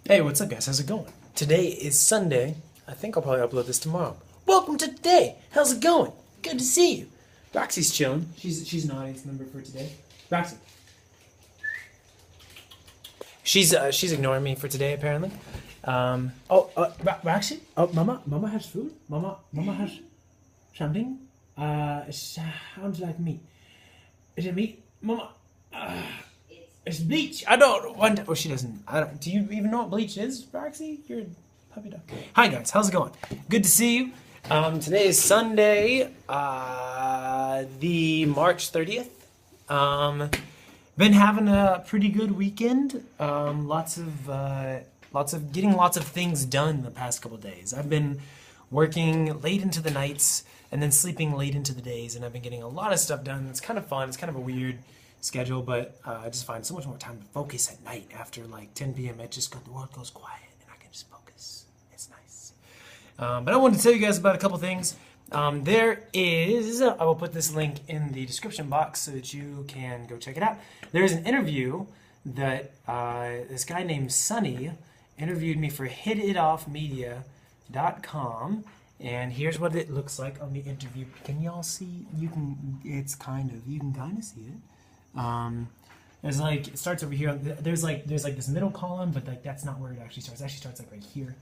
Hey, what's up, guys? How's it going? Today is Sunday. I think I'll probably upload this tomorrow. Welcome to today. How's it going? Good to see you. Roxy's chilling. She's an audience member for today. Roxy. She's ignoring me for today apparently. Roxy. Oh, Mama has food. Mama has something. It sounds like meat. Is it meat, Mama? It's bleach. I don't want to. Oh, she doesn't. I don't. Do you even know what bleach is, Roxy? You're a puppy dog. Hi, guys. How's it going? Good to see you. Today is Sunday, the March 30th. Been having a pretty good weekend. Lots of things done the past couple days. I've been working late into the nights and then sleeping late into the days, and I've been getting a lot of stuff done. It's kind of fun. It's kind of a weird schedule, but I just find so much more time to focus at night after like 10 p.m. The world goes quiet and I can just focus. It's nice. But I wanted to tell you guys about a couple things. I will put this link in the description box so that you can go check it out. There's an interview that this guy named Sonny interviewed me for hititoffmedia.com, and here's what it looks like on the interview. Can y'all see? You can kind of see it. There's like, it starts over here. There's like this middle column, but like that's not where it actually starts. It actually starts like right here.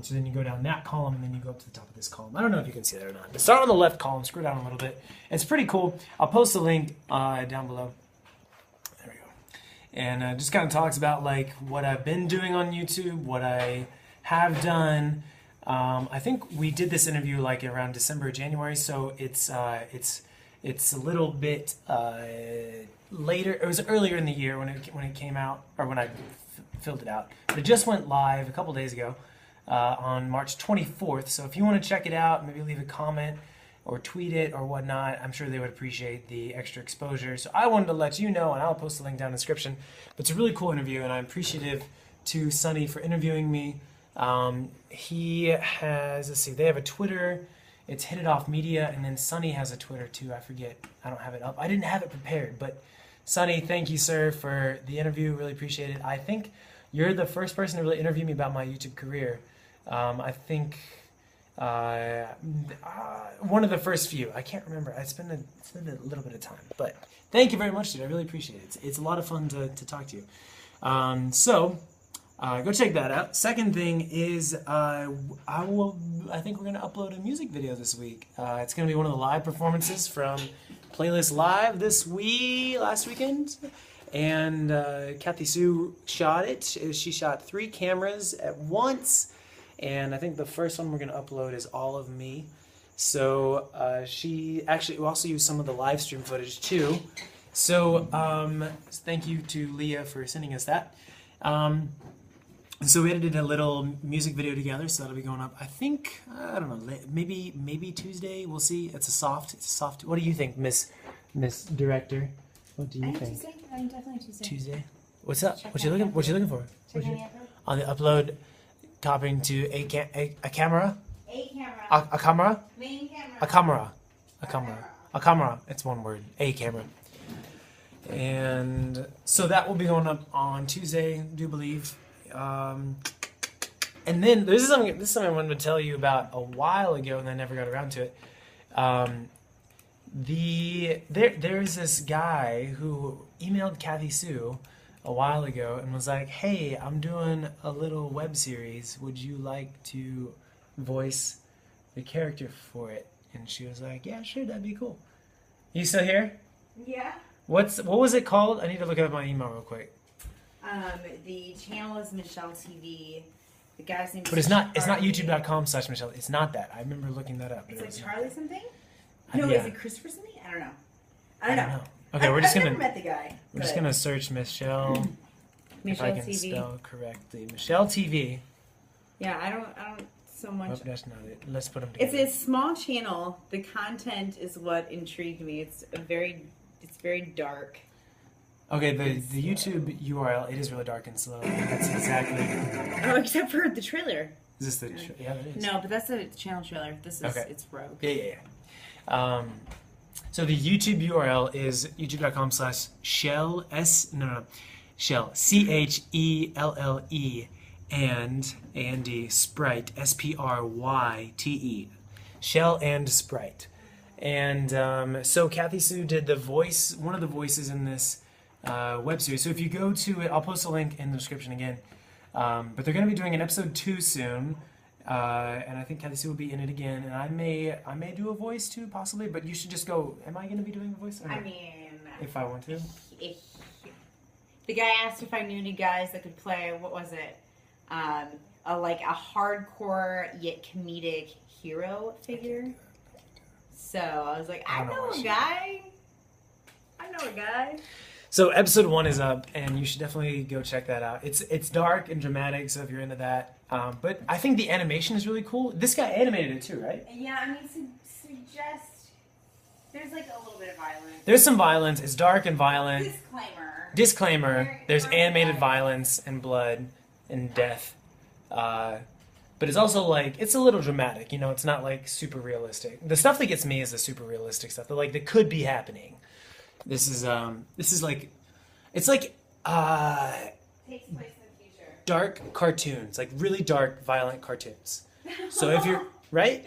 So then you go down that column, and then you go up to the top of this column. I don't know if you can see that or not. But start on the left column, scroll down a little bit. It's pretty cool. I'll post a link down below. There we go. And just kind of talks about like what I've been doing on YouTube, what I have done. I think we did this interview like around December or January, so it's a little bit later. It was earlier in the year when it came out, or when I filled it out. But it just went live a couple days ago on March 24th. So if you want to check it out, maybe leave a comment or tweet it or whatnot, I'm sure they would appreciate the extra exposure. So I wanted to let you know, and I'll post the link down in the description. But it's a really cool interview, and I'm appreciative to Sonny for interviewing me. He has, let's see, they have a Twitter. It's Hit It Off Media, and then Sonny has a Twitter too. I forget. I don't have it up. I didn't have it prepared, but Sonny, thank you, sir, for the interview. Really appreciate it. I think you're the first person to really interview me about my YouTube career. I think one of the first few. I can't remember. It's been a little bit of time, but thank you very much, dude. I really appreciate it. It's a lot of fun to talk to you. Go check that out. Second thing is I think we're going to upload a music video this week. It's going to be one of the live performances from Playlist Live last weekend. And Kathy Sue shot it. She shot 3 cameras at once. And I think the first one we're going to upload is all of me. So she actually will also use some of the live stream footage too. So thank you to Leah for sending us that. So we edited a little music video together, so that'll be going up. I think I don't know, maybe Tuesday. We'll see. It's a soft. What do you think, Miss Director? What do you think? Tuesday. I think definitely Tuesday. Tuesday. What's up? What you looking for? On the upload, copying to a camera. A camera. Main camera. A camera. It's one word. A camera. And so that will be going up on Tuesday, I do believe. And then this is something I wanted to tell you about a while ago, and I never got around to it. There's this guy who emailed Kathy Sue a while ago and was like, "Hey, I'm doing a little web series. Would you like to voice the character for it?" And she was like, "Yeah, sure, that'd be cool." You still here? Yeah. What was it called? I need to look up my email real quick. The channel is Michelle TV. The guy's name. But it's not youtube.com/Michelle. It's not that. I remember looking that up. It's like Charlie something. No, yeah. Is it Christopher something? I don't know. Okay, I've never met the guy. We're just gonna search Michelle. Michelle if I can TV. spell correctly. Michelle TV. Yeah, I don't so much. Oh, that's not it. Let's put them It's together. a small channel. The content is what intrigued me. It's very dark. Okay, the YouTube URL, it is really dark and slow. That's exactly. Oh, except for the trailer. Is this the? Yeah, it is. No, but that's the channel trailer. This is Okay. It's Rogue. Yeah. So the YouTube URL is youtube.com/Shell Shell CHELLE and A-N-D, Sprite, S-P-R-Y-T-E. Shell and Sprite. And so Kathy Sue did the voice, one of the voices in this web series. So if you go to it, I'll post a link in the description again. But they're going to be doing an episode 2 soon. And I think Kathy Sue will be in it again. And I may do a voice too, possibly. But you should just go, am I going to be doing a voice? Or I not? mean... If I want to. The guy asked if I knew any guys that could play, what was it? Like a hardcore yet comedic hero figure. So I was like, I know a guy. So episode 1 is up, and you should definitely go check that out. It's dark and dramatic, so if you're into that. But I think the animation is really cool. This guy animated it too, right? Yeah, I mean, suggest there's like a little bit of violence. There's some violence. It's dark and violent. Disclaimer. There's animated violence and blood and death. But it's also like, it's a little dramatic, you know, it's not like super realistic. The stuff that gets me is the super realistic stuff that could be happening. This is like, it's like, Takes place in the future. dark cartoons, like really dark, violent cartoons. So if you're, right?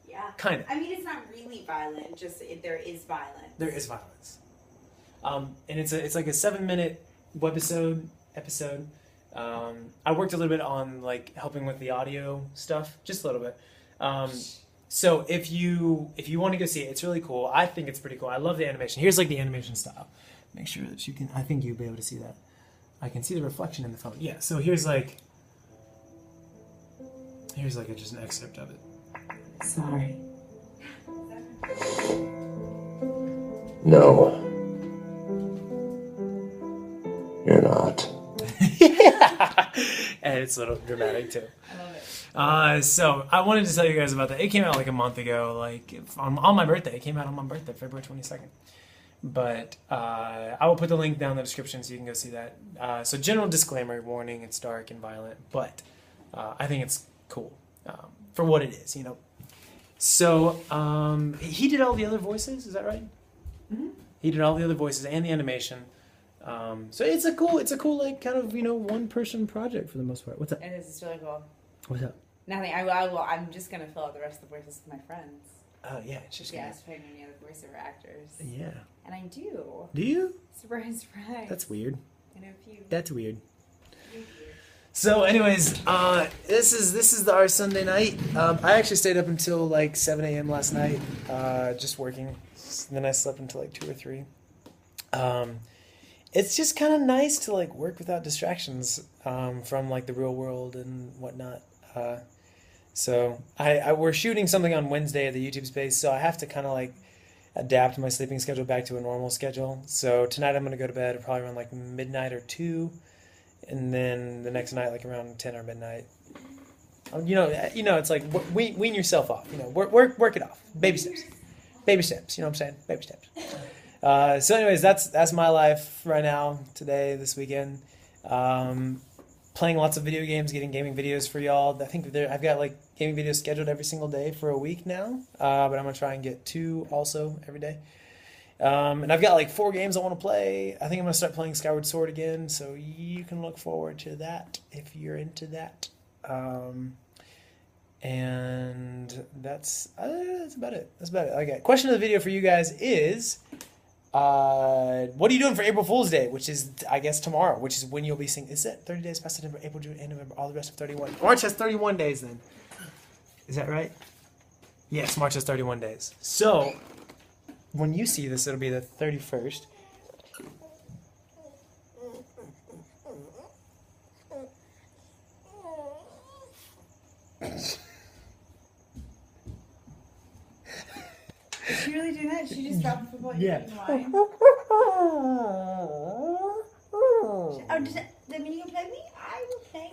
Yeah. Kind of. I mean, it's not really violent, just there is violence. There is violence. And it's like a 7-minute webisode episode. I worked a little bit on like helping with the audio stuff, just a little bit. So if you want to go see it, it's really cool. I think it's pretty cool. I love the animation. Here's like the animation style. Make sure that you can. I think you'll be able to see that. I can see the reflection in the phone. Yeah. So here's like just an excerpt of it. Sorry. No. You're not. Yeah. And it's a little dramatic too. I love it. So I wanted to tell you guys about that. It came out like a month ago, like on my birthday. It came out on my birthday, February 22nd. But I will put the link down in the description so you can go see that. So general disclaimer, warning, it's dark and violent, but I think it's cool for what it is, you know. So he did all the other voices, is that right? Mm-hmm. He did all the other voices and the animation. So it's a cool like kind of, you know, one-person project for the most part. What's up? It is. It's really cool. What's up? Nothing. I'm just gonna fill out the rest of the voices with my friends. Oh yeah, it's just Yeah, if I know any other voiceover actors. yeah. And I do. Do you? Surprise, surprise. That's weird. I know a few. That's weird. Thank you. So, anyways, this is our Sunday night. I actually stayed up until like 7 a.m. last night, just working. Then I slept until like 2 or 3. It's just kind of nice to like work without distractions from like the real world and whatnot. So we're shooting something on Wednesday at the YouTube space, so I have to kind of like adapt my sleeping schedule back to a normal schedule. So tonight I'm gonna go to bed probably around like midnight or 2, and then the next night like around 10 or midnight. You know, it's like wean yourself off. You know, work it off. Baby steps. Baby steps. You know what I'm saying? Baby steps. So anyways, that's my life right now, today, this weekend. Playing lots of video games, getting gaming videos for y'all. I think I've got like gaming videos scheduled every single day for a week now, but I'm gonna try and get 2 also every day. And I've got like 4 games I want to play. I think I'm gonna start playing Skyward Sword again, so you can look forward to that if you're into that. And that's about it. That's about it. Okay. Question of the video for you guys is, what are you doing for April Fool's Day, which is, I guess, tomorrow, which is when you'll be seeing, is it 30 days past September, April, June, and November, all the rest of 31? March has 31 days then. Is that right? Yes, March has 31 days. So, when you see this, it'll be the 31st. Did she really do that? She just dropped the football. Yeah. Wine? Oh, does that mean you can play me? I will play.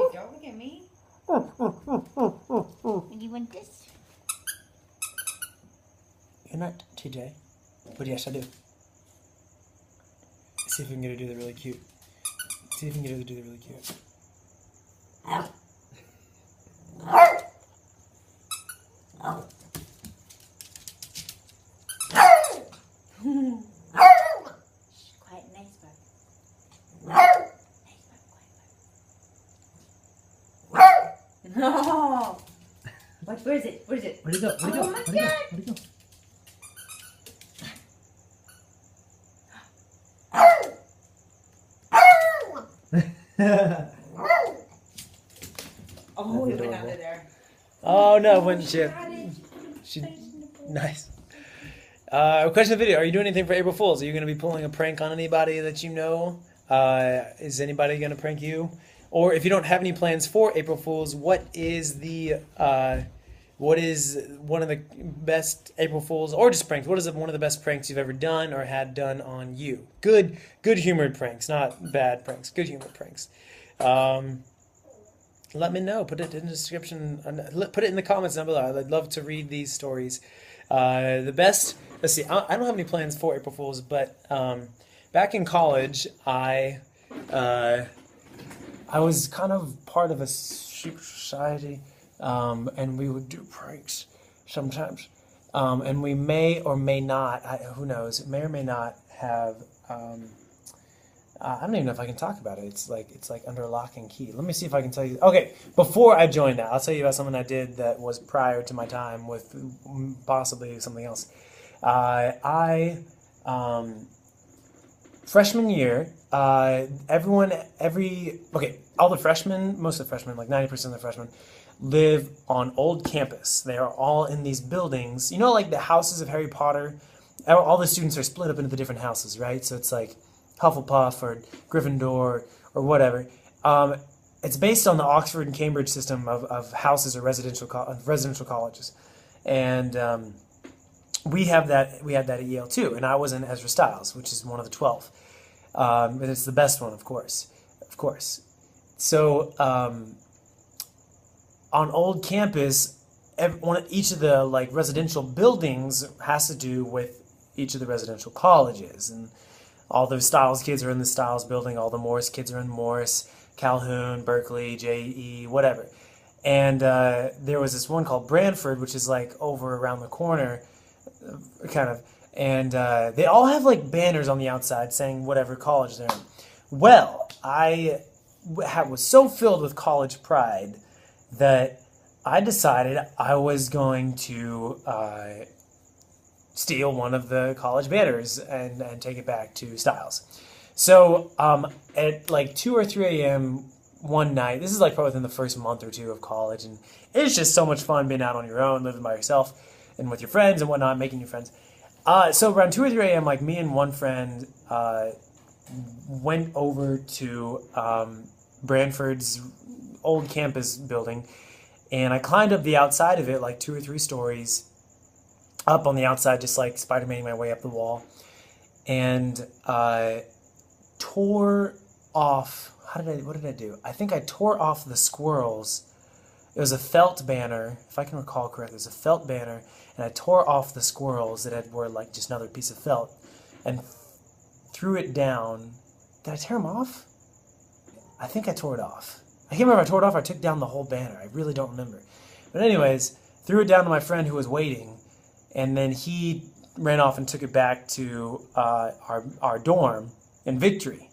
Dude, don't look at me. And you want this? You're not, TJ. But yes, I do. See if we can get her to do the really cute. See if we can get her to do the really cute. Quiet, nice Where is it? Where is it? Where'd it go? Where'd it go? Oh my Where'd it go? God. Where'd it go? Oh, he went under there. Oh no, when she nice. Question of the video: are you doing anything for April Fools? Are you going to be pulling a prank on anybody that you know? Is anybody going to prank you? Or if you don't have any plans for April Fools, what is one of the best April Fools or just pranks? What is one of the best pranks you've ever done or had done on you? Good humored pranks, not bad pranks. Good humored pranks. Let me know. Put it in the description. Put it in the comments down below. I'd love to read these stories. The best. Let's see. I don't have any plans for April Fools, but back in college, I was kind of part of a secret society, and we would do pranks sometimes. And we may or may not. Who knows? It may or may not have. I don't even know if I can talk about it. It's like under lock and key. Let me see if I can tell you. Okay, before I joined that, I'll tell you about something I did that was prior to my time with possibly something else. Freshman year, all the freshmen, most of the freshmen, like 90% of the freshmen, live on old campus. They are all in these buildings. You know, like the houses of Harry Potter? All the students are split up into the different houses, right? So it's like Hufflepuff or Gryffindor or whatever. It's based on the Oxford and Cambridge system of houses or residential colleges, and we had that at Yale too. And I was in Ezra Stiles, which is one of the 12, and it's the best one, of course. So on old campus, each of the like residential buildings has to do with each of the residential colleges, and all those Stiles kids are in the Stiles building. All the Morris kids are in Morris, Calhoun, Berkeley, JE, whatever. And there was this one called Branford, which is like over around the corner, kind of. And they all have like banners on the outside saying whatever college they're in. Well, I was so filled with college pride that I decided I was going to steal one of the college banners and take it back to Stiles. So at like 2 or 3 a.m. one night, this is like probably within the first month or two of college, and it's just so much fun being out on your own, living by yourself, and with your friends and whatnot, making new friends. So around 2 or 3 a.m., like me and one friend went over to Branford's old campus building, and I climbed up the outside of it, like 2 or 3 stories up on the outside, just like Spider-Man my way up the wall, and tore off. What did I do? I think I tore off the squirrels. It was a felt banner, if I can recall correctly. It was a felt banner, and I tore off the squirrels that were like just another piece of felt, and threw it down. Did I tear them off? I think I tore it off. I can't remember if I tore it off or I took down the whole banner. I really don't remember. But anyways, threw it down to my friend who was waiting, and then he ran off and took it back to our dorm in Victory.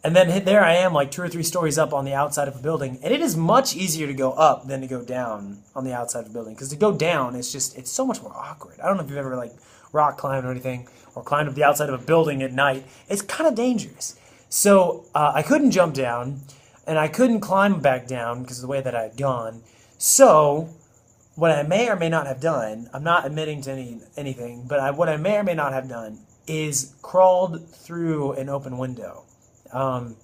And then there I am, like 2 or 3 stories up on the outside of a building, and it is much easier to go up than to go down on the outside of a building, because to go down, it's so much more awkward. I don't know if you've ever like rock climbed or anything, or climbed up the outside of a building at night. It's kind of dangerous. So I couldn't jump down, and I couldn't climb back down because of the way that I had gone. So what I may or may not have done, I'm not admitting to anything, but what I may or may not have done is crawled through an open window. As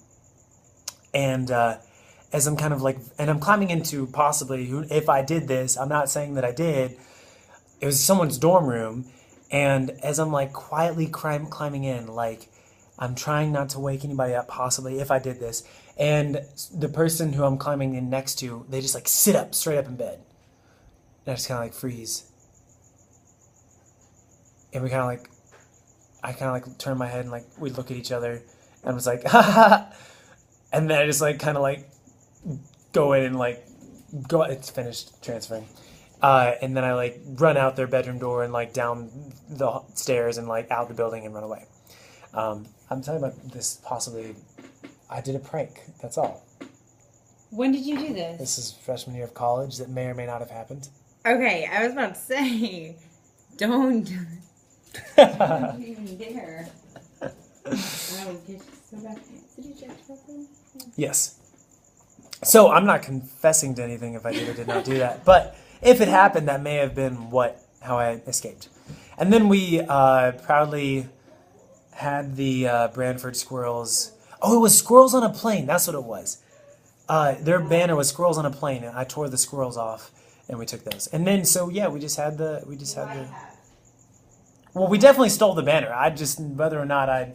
I'm kind of like, and I'm climbing into possibly, if I did this, I'm not saying that I did, it was someone's dorm room, and as I'm like quietly climbing in, like I'm trying not to wake anybody up possibly if I did this, and the person who I'm climbing in next to, they just like sit up, straight up in bed, and I just kind of like freeze, and I kind of like turn my head and like we look at each other, and I was like, ha ha ha. And then I just like kind of like go in and like go. It's finished transferring, and then I like run out their bedroom door and like down the stairs and like out the building and run away. I'm talking about this possibly. I did a prank. That's all. When did you do this? This is freshman year of college. That may or may not have happened. Okay, I was about to say, don't even dare. Yes. So I'm not confessing to anything if I did or did not do that. But if it happened, that may have been how I escaped. And then we proudly had the Branford Squirrels. Oh, it was Squirrels on a Plane. That's what it was. Their banner was Squirrels on a Plane, and I tore the squirrels off, and we took those. And then, so yeah, we had the. Well, we definitely stole the banner. Whether or not I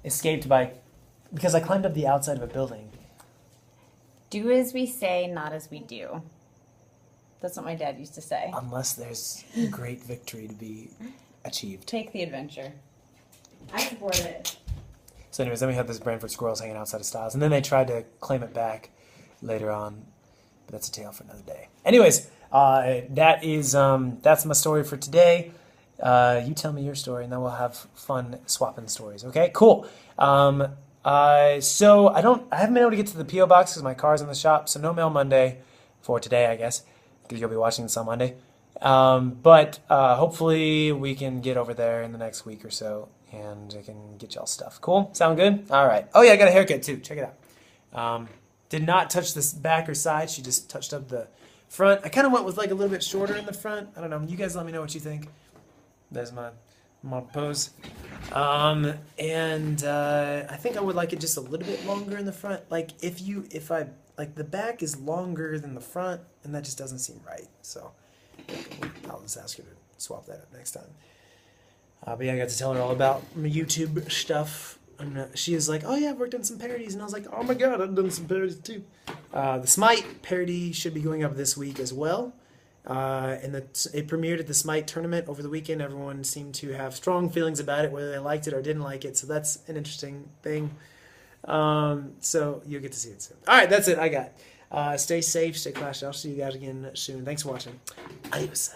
escaped because I climbed up the outside of a building. Do as we say, not as we do. That's what my dad used to say. Unless there's a great victory to be achieved. Take the adventure. I support it. So anyways, then we had those Branford Squirrels hanging outside of Styles. And then they tried to claim it back later on. But that's a tale for another day. Anyways, that's my story for today. You tell me your story, and then we'll have fun swapping stories. Okay, cool. So I haven't been able to get to the P.O. box because my car's in the shop. So no mail Monday for today, I guess, because you'll be watching this on Monday. But hopefully we can get over there in the next week or so, and I can get y'all stuff. Cool? Sound good? All right. Oh, yeah, I got a haircut, too. Check it out. Did not touch this back or side. She just touched up the front. I kind of went with like a little bit shorter in the front. I don't know. You guys let me know what you think. There's my pose. I think I would like it just a little bit longer in the front. Like if I the back is longer than the front, and that just doesn't seem right. So I'll just ask her to swap that up next time. But yeah, I got to tell her all about my YouTube stuff. And she was like, "Oh yeah, I've worked on some parodies," and I was like, "Oh my god, I've done some parodies too." The Smite parody should be going up this week as well. And it premiered at the Smite tournament over the weekend. Everyone seemed to have strong feelings about it, whether they liked it or didn't like it. So that's an interesting thing. So you'll get to see it soon. All right, that's it. I got. Stay safe, stay classy. I'll see you guys again soon. Thanks for watching. Adios.